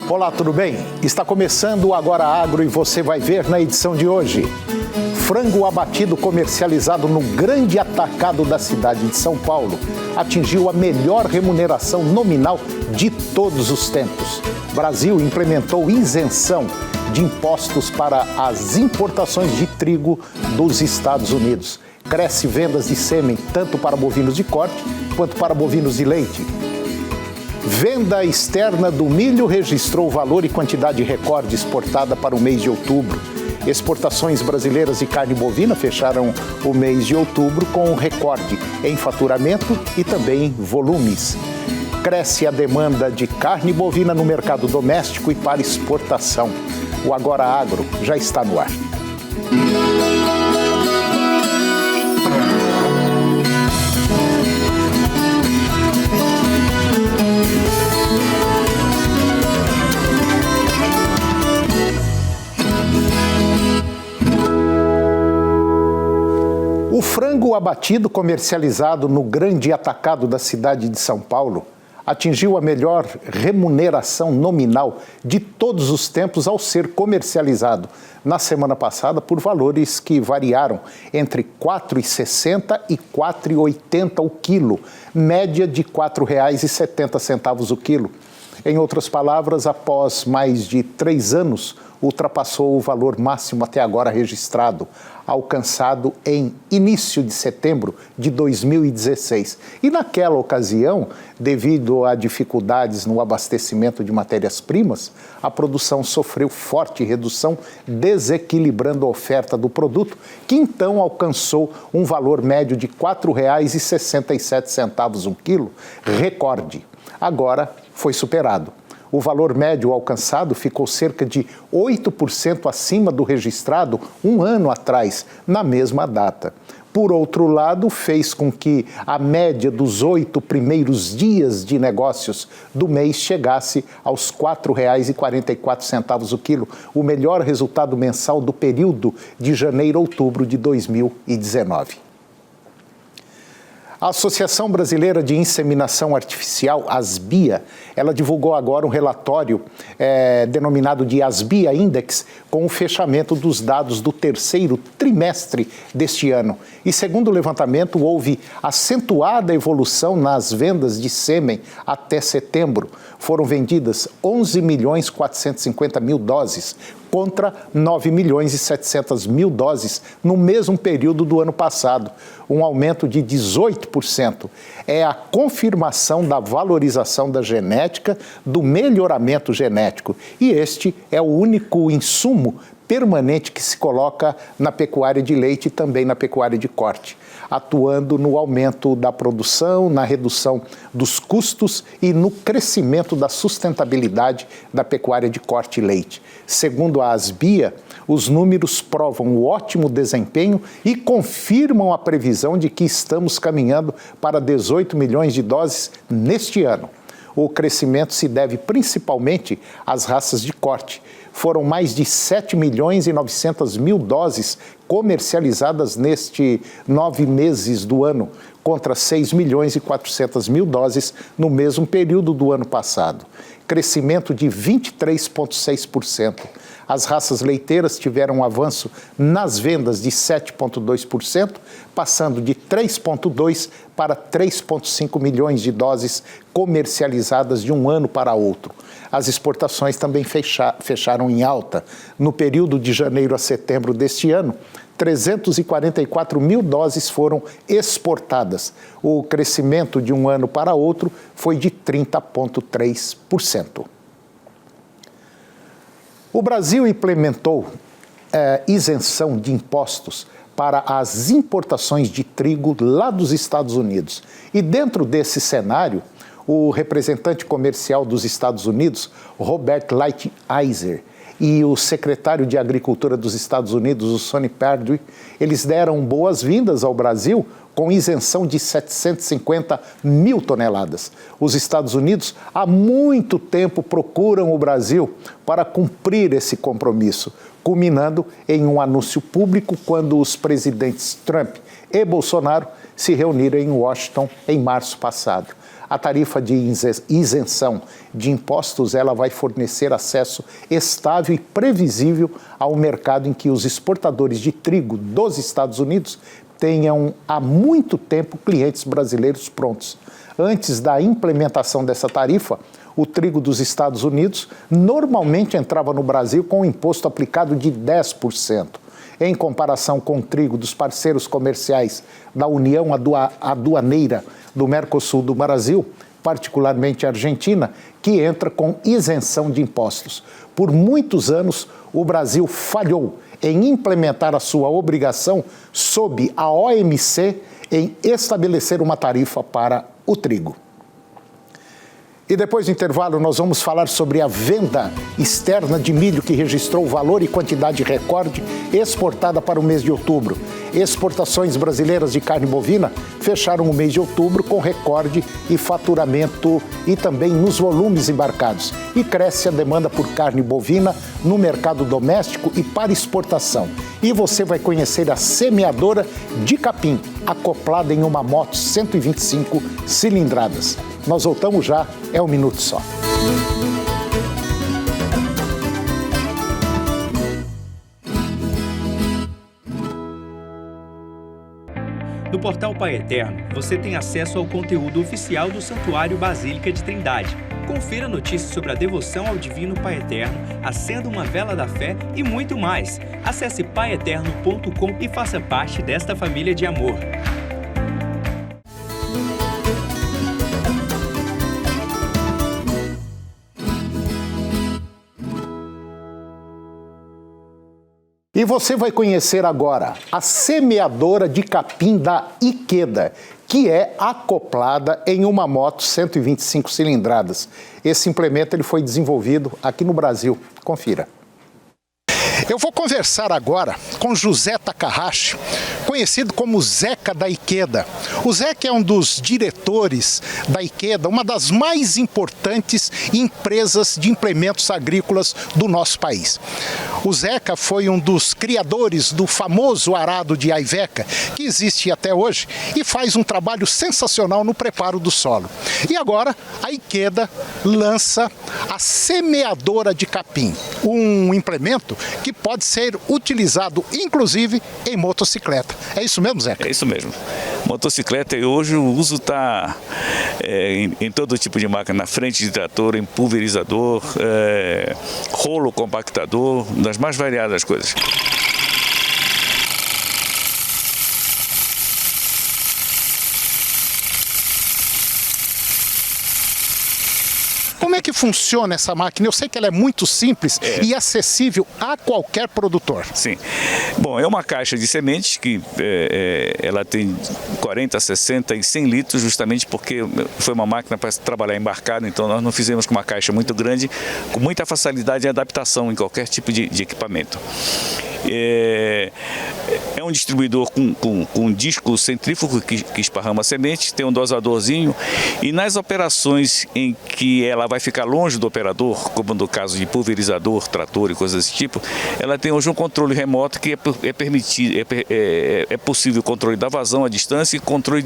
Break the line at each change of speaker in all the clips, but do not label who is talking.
Olá, tudo bem? Está começando o Agora Agro e você vai ver na edição de hoje. Frango abatido comercializado no grande atacado da cidade de São Paulo atingiu a melhor remuneração nominal de todos os tempos. Brasil implementou isenção de impostos para as importações de trigo dos Estados Unidos. Cresce vendas de sêmen tanto para bovinos de corte quanto para bovinos de leite. Venda externa do milho registrou valor e quantidade recorde exportada para o mês de outubro. Exportações brasileiras de carne bovina fecharam o mês de outubro com um recorde em faturamento e também em volumes. Cresce a demanda de carne bovina no mercado doméstico e para exportação. O Agora Agro já está no ar. O frango abatido comercializado no grande atacado da cidade de São Paulo atingiu a melhor remuneração nominal de todos os tempos ao ser comercializado na semana passada por valores que variaram entre R$ 4,60 e R$ 4,80 o quilo, média de R$ 4,70 o quilo. Em outras palavras, após mais de 3 anos, ultrapassou o valor máximo até agora registrado, alcançado em início de setembro de 2016. E naquela ocasião, devido a dificuldades no abastecimento de matérias-primas, a produção sofreu forte redução, desequilibrando a oferta do produto, que então alcançou um valor médio de R$ 4,67 um quilo, recorde. Agora foi superado. O valor médio alcançado ficou cerca de 8% acima do registrado um ano atrás, na mesma data. Por outro lado, fez com que a média dos 8 primeiros dias de negócios do mês chegasse aos R$ 4,44 o quilo, o melhor resultado mensal do período de janeiro a outubro de 2019. A Associação Brasileira de Inseminação Artificial, ASBIA, ela divulgou agora um relatório denominado de ASBIA Index, com o fechamento dos dados do terceiro trimestre deste ano. E segundo o levantamento, houve acentuada evolução nas vendas de sêmen até setembro. Foram vendidas 11.450.000 doses, contra 9.700.000 doses no mesmo período do ano passado, um aumento de 18%. É a confirmação da valorização da genética, do melhoramento genético. E este é o único insumo permanente que se coloca na pecuária de leite e também na pecuária de corte, atuando no aumento da produção, na redução dos custos e no crescimento da sustentabilidade da pecuária de corte e leite. Segundo a ASBIA, os números provam o ótimo desempenho e confirmam a previsão de que estamos caminhando para 18 milhões de doses neste ano. O crescimento se deve principalmente às raças de corte. Foram mais de 7.900.000 doses comercializadas neste 9 meses do ano, contra 6.400.000 doses no mesmo período do ano passado. Crescimento de 23,6%. As raças leiteiras tiveram um avanço nas vendas de 7,2%, passando de 3,2 para 3,5 milhões de doses comercializadas de um ano para outro. As exportações também fecharam em alta. No período de janeiro a setembro deste ano, 344.000 doses foram exportadas. O crescimento de um ano para outro foi de 30,3%. O Brasil implementou isenção de impostos para as importações de trigo lá dos Estados Unidos. E dentro desse cenário, o representante comercial dos Estados Unidos, Robert Lighthizer, e o secretário de Agricultura dos Estados Unidos, o Sonny Perdue, eles deram boas-vindas ao Brasil com isenção de 750.000 toneladas. Os Estados Unidos há muito tempo procuram o Brasil para cumprir esse compromisso, culminando em um anúncio público quando os presidentes Trump e Bolsonaro se reuniram em Washington em março passado. A tarifa de isenção de impostos, ela vai fornecer acesso estável e previsível ao mercado em que os exportadores de trigo dos Estados Unidos tenham há muito tempo clientes brasileiros prontos. Antes da implementação dessa tarifa, o trigo dos Estados Unidos normalmente entrava no Brasil com um imposto aplicado de 10%. Em comparação com o trigo dos parceiros comerciais da União Aduaneira do Mercosul do Brasil, particularmente a Argentina, que entra com isenção de impostos. Por muitos anos, o Brasil falhou em implementar a sua obrigação sob a OMC em estabelecer uma tarifa para o trigo. E depois do intervalo nós vamos falar sobre a venda externa de milho que registrou valor e quantidade recorde exportada para o mês de outubro. Exportações brasileiras de carne bovina fecharam o mês de outubro com recorde e faturamento e também nos volumes embarcados. E cresce a demanda por carne bovina no mercado doméstico e para exportação. E você vai conhecer a semeadora de capim, acoplada em uma moto 125 cilindradas. Nós voltamos já, é um minuto só.
No portal Pai Eterno, você tem acesso ao conteúdo oficial do Santuário Basílica de Trindade. Confira notícias sobre a devoção ao Divino Pai Eterno, acenda uma vela da fé e muito mais. Acesse paieterno.com e faça parte desta família de amor.
E você vai conhecer agora a semeadora de capim da Ikeda, que é acoplada em uma moto 125 cilindradas. Esse implemento ele foi desenvolvido aqui no Brasil. Confira. Eu vou conversar agora com José Takahashi, conhecido como Zeca da Ikeda. O Zeca é um dos diretores da Ikeda, uma das mais importantes empresas de implementos agrícolas do nosso país. O Zeca foi um dos criadores do famoso arado de Aiveca, que existe até hoje e faz um trabalho sensacional no preparo do solo. E agora a Ikeda lança a semeadora de capim, um implemento que pode ser utilizado, inclusive, em motocicleta. É isso mesmo, Zeca?
É isso mesmo. Motocicleta, e hoje o uso está em todo tipo de máquina, na frente de trator, em pulverizador, rolo compactador, das mais variadas coisas.
Como é que funciona essa máquina? Eu sei que ela é muito simples e acessível a qualquer produtor.
Sim. Bom, é uma caixa de sementes que ela tem 40, 60 e 100 litros, justamente porque foi uma máquina para trabalhar embarcado, então nós não fizemos com uma caixa muito grande, com muita facilidade de adaptação em qualquer tipo de equipamento. É um distribuidor com um disco centrífugo que esparrama a semente, tem um dosadorzinho, e nas operações em que ela vai ficar longe do operador, como no caso de pulverizador, trator e coisas desse tipo, ela tem hoje um controle remoto que é possível o controle da vazão à distância e controle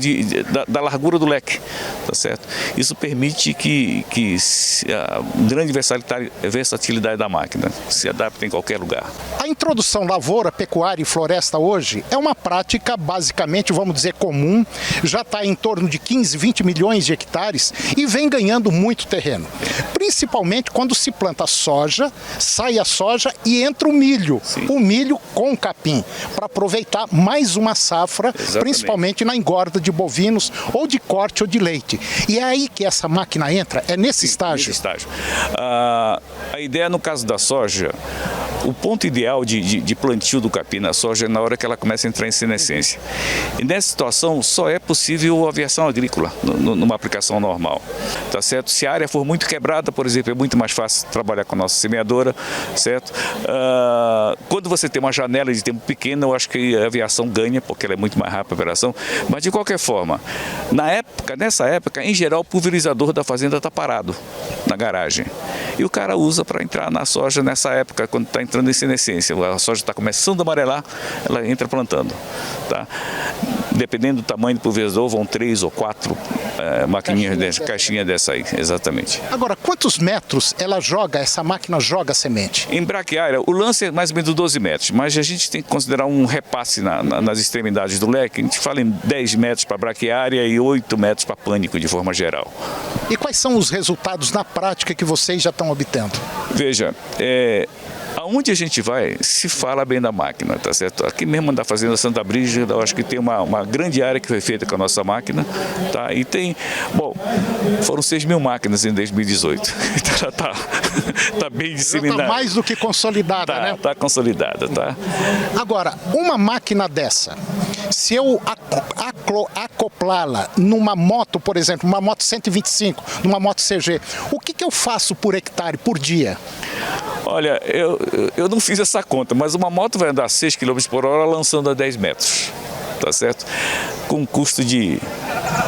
da largura do leque, tá certo? Isso permite que a grande versatilidade da máquina se adapte em qualquer lugar.
A introdução lavoura, pecuária e floresta hoje é uma prática basicamente, vamos dizer, comum, já está em torno de 15, 20 milhões de hectares e vem ganhando muito terreno. Principalmente quando se planta soja, sai a soja e entra o milho. Sim. O milho com capim, para aproveitar mais uma safra, exatamente, principalmente na engorda de bovinos ou de corte ou de leite. E é aí que essa máquina entra, é nesse estágio?
Nesse estágio. A ideia no caso da soja, o ponto ideal de plantio do capim na soja é na hora que ela começa a entrar em senescência. E nessa situação só é possível a aviação agrícola, numa aplicação normal. Tá certo? Se a área for muito quebrada, por exemplo, é muito mais fácil trabalhar com a nossa semeadora, certo? Quando você tem uma janela de tempo pequena, eu acho que a aviação ganha, porque ela é muito mais rápida a operação. Mas de qualquer forma, nessa época, em geral, o pulverizador da fazenda está parado na garagem. E o cara usa para entrar na soja nessa época, quando está entrando em senescência. A soja está começando a amarelar, ela entra plantando. Tá? Dependendo do tamanho do pulverizador, vão 3 ou 4 maquininhas caixinha dessa aí, exatamente.
Agora, quantos metros essa máquina joga a semente?
Em braquiária, o lance é mais ou menos 12 metros, mas a gente tem que considerar um repasse nas extremidades do leque. A gente fala em 10 metros para braquiária e 8 metros para pânico, de forma geral.
E quais são os resultados na prática que vocês já estão obtendo?
Veja, aonde a gente vai, se fala bem da máquina, tá certo? Aqui mesmo na Fazenda Santa Brígida, eu acho que tem uma grande área que foi feita com a nossa máquina, tá? E tem, foram 6.000 máquinas em 2018, então já tá bem disseminada.
Está mais do que consolidada, né?
Tá consolidada, tá?
Agora, uma máquina dessa, se eu acoplá-la numa moto, por exemplo, uma moto 125, numa moto CG, o que eu faço por hectare, por dia?
Olha, eu não fiz essa conta, mas uma moto vai andar 6 km por hora lançando a 10 metros, tá certo? Com um custo de,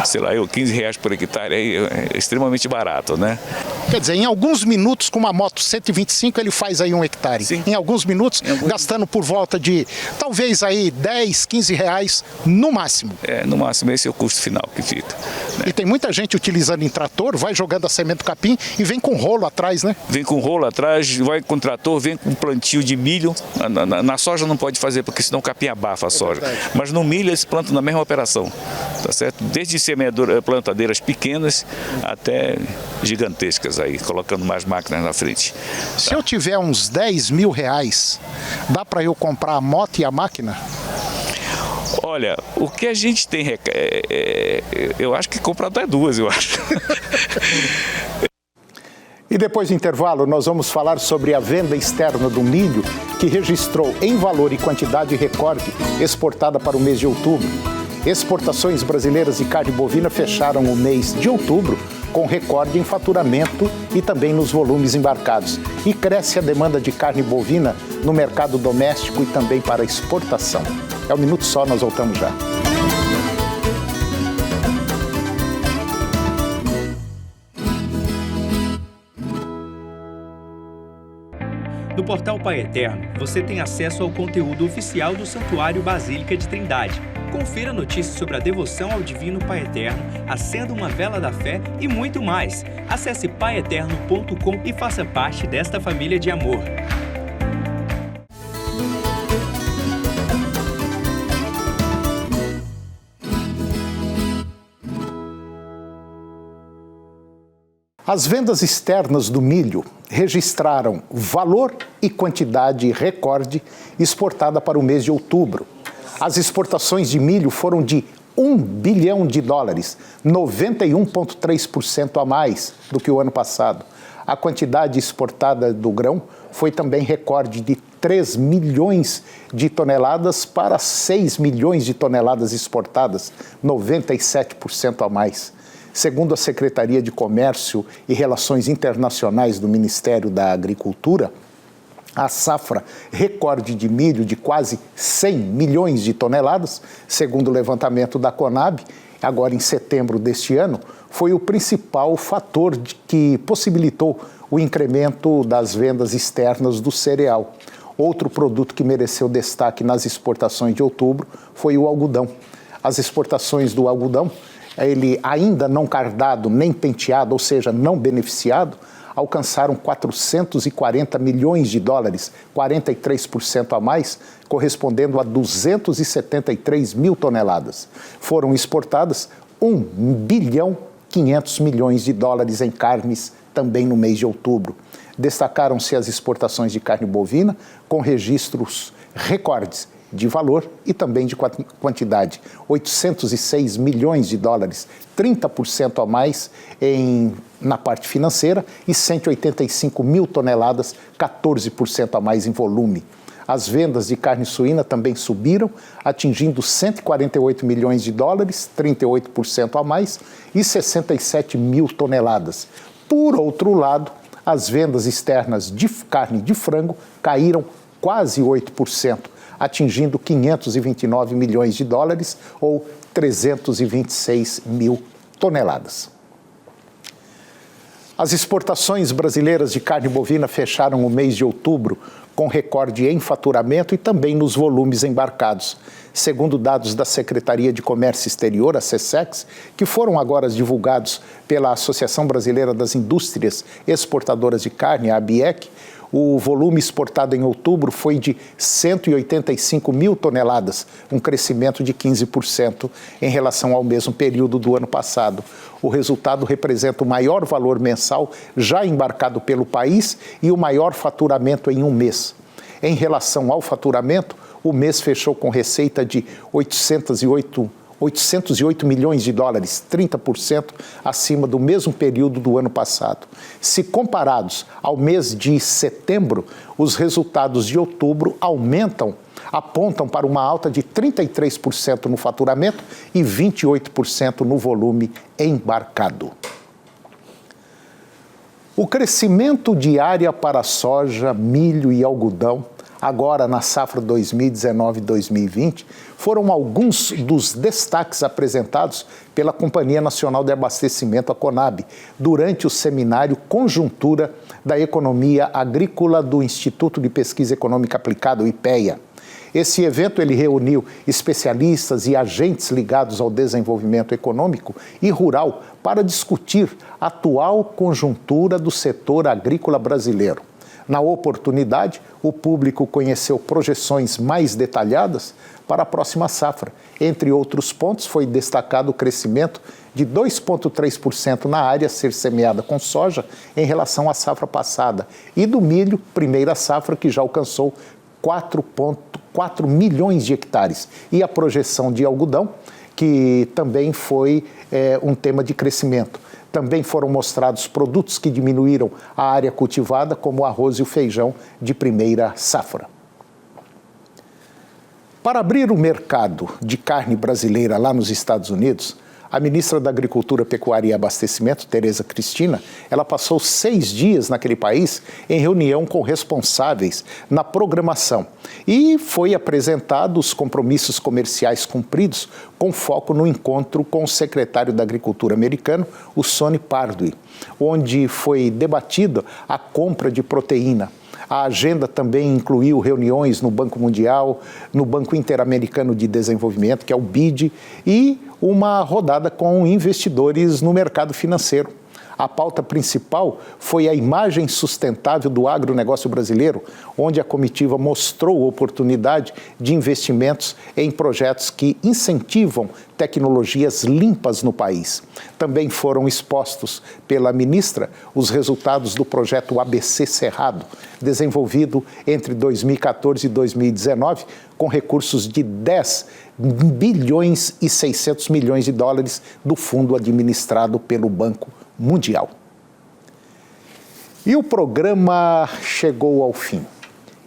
sei lá, R$15 por hectare, é extremamente barato, né?
Quer dizer, em alguns minutos, com uma moto 125, ele faz aí 1 hectare.
Sim.
Em alguns minutos, gastando por volta de, talvez aí, R$10, R$15 no máximo.
No máximo, esse é o custo final que fica. Né?
E tem muita gente utilizando em trator, vai jogando a semente do capim e vem com rolo atrás, né?
Vem com rolo atrás, vai com trator, vem com plantio de milho. Na soja não pode fazer, porque senão o capim abafa a soja. Mas no milho eles plantam na mesma operação, tá certo? Desde plantadeiras pequenas até gigantescas aí, colocando mais máquinas na frente.
Se eu tiver uns R$10.000, dá para eu comprar a moto e a máquina?
Olha, o que a gente tem, eu acho que comprar até 2, eu acho.
E depois do intervalo, nós vamos falar sobre a venda externa do milho, que registrou em valor e quantidade recorde exportada para o mês de outubro. Exportações brasileiras de carne bovina fecharam o mês de outubro com recorde em faturamento e também nos volumes embarcados. E cresce a demanda de carne bovina no mercado doméstico e também para exportação. É um minuto só, nós voltamos já.
No portal Pai Eterno, você tem acesso ao conteúdo oficial do Santuário Basílica de Trindade. Confira notícias sobre a devoção ao Divino Pai Eterno, acenda uma vela da fé e muito mais. Acesse paieterno.com e faça parte desta família de amor.
As vendas externas do milho registraram valor e quantidade recorde exportada para o mês de outubro. As exportações de milho foram de US$1 bilhão, 91,3% a mais do que o ano passado. A quantidade exportada do grão foi também recorde de 3 milhões de toneladas para 6 milhões de toneladas exportadas, 97% a mais. Segundo a Secretaria de Comércio e Relações Internacionais do Ministério da Agricultura, a safra recorde de milho de quase 100 milhões de toneladas, segundo o levantamento da Conab, agora em setembro deste ano, foi o principal fator que possibilitou o incremento das vendas externas do cereal. Outro produto que mereceu destaque nas exportações de outubro foi o algodão. As exportações do algodão, ele ainda não cardado nem penteado, ou seja, não beneficiado, alcançaram 440 milhões de dólares, 43% a mais, correspondendo a 273 mil toneladas. Foram exportadas 1 bilhão 500 milhões de dólares em carnes também no mês de outubro. Destacaram-se as exportações de carne bovina, com registros recordes de valor e também de quantidade. 806 milhões de dólares, 30% a mais na parte financeira e 185 mil toneladas, 14% a mais em volume. As vendas de carne suína também subiram, atingindo 148 milhões de dólares, 38% a mais e 67 mil toneladas. Por outro lado, as vendas externas de carne de frango caíram quase 8%, atingindo 529 milhões de dólares ou 326 mil toneladas. As exportações brasileiras de carne bovina fecharam o mês de outubro com recorde em faturamento e também nos volumes embarcados. segundo dados da Secretaria de Comércio Exterior, a SECEX, que foram agora divulgados pela Associação Brasileira das Indústrias Exportadoras de Carne, a ABIEC, o volume exportado em outubro foi de 185 mil toneladas, um crescimento de 15% em relação ao mesmo período do ano passado. O resultado representa o maior valor mensal já embarcado pelo país e o maior faturamento em um mês. Em relação ao faturamento, o mês fechou com receita de 808 milhões de dólares, 30% acima do mesmo período do ano passado. Se comparados ao mês de setembro, os resultados de outubro apontam para uma alta de 33% no faturamento e 28% no volume embarcado. O crescimento de área para soja, milho e algodão, agora na safra 2019-2020, foram alguns dos destaques apresentados pela Companhia Nacional de Abastecimento, a CONAB, durante o seminário Conjuntura da Economia Agrícola do Instituto de Pesquisa Econômica Aplicada, o IPEA. Esse evento ele reuniu especialistas e agentes ligados ao desenvolvimento econômico e rural para discutir a atual conjuntura do setor agrícola brasileiro. Na oportunidade, o público conheceu projeções mais detalhadas para a próxima safra. Entre outros pontos, foi destacado o crescimento de 2,3% na área a ser semeada com soja em relação à safra passada, e do milho, primeira safra, que já alcançou 4,4 milhões de hectares, e a projeção de algodão, que também foi um tema de crescimento. Também foram mostrados produtos que diminuíram a área cultivada, como o arroz e o feijão de primeira safra. Para abrir o mercado de carne brasileira lá nos Estados Unidos, a ministra da Agricultura, Pecuária e Abastecimento, Tereza Cristina, ela passou 6 dias naquele país em reunião com responsáveis na programação e foi apresentado os compromissos comerciais cumpridos com foco no encontro com o secretário da Agricultura americano, o Sonny Pardue, onde foi debatida a compra de proteína. A agenda também incluiu reuniões no Banco Mundial, no Banco Interamericano de Desenvolvimento, que é o BID, e uma rodada com investidores no mercado financeiro. A pauta principal foi a imagem sustentável do agronegócio brasileiro, onde a comitiva mostrou oportunidade de investimentos em projetos que incentivam tecnologias limpas no país. Também foram expostos pela ministra os resultados do projeto ABC Cerrado, desenvolvido entre 2014 e 2019, com recursos de 10 bilhões e 600 milhões de dólares do fundo administrado pelo Banco Mundial. E o programa chegou ao fim.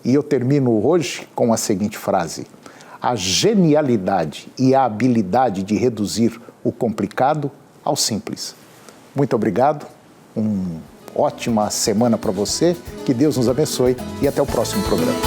E eu termino hoje com a seguinte frase: a genialidade e a habilidade de reduzir o complicado ao simples. Muito obrigado, uma ótima semana para você, que Deus nos abençoe e até o próximo programa.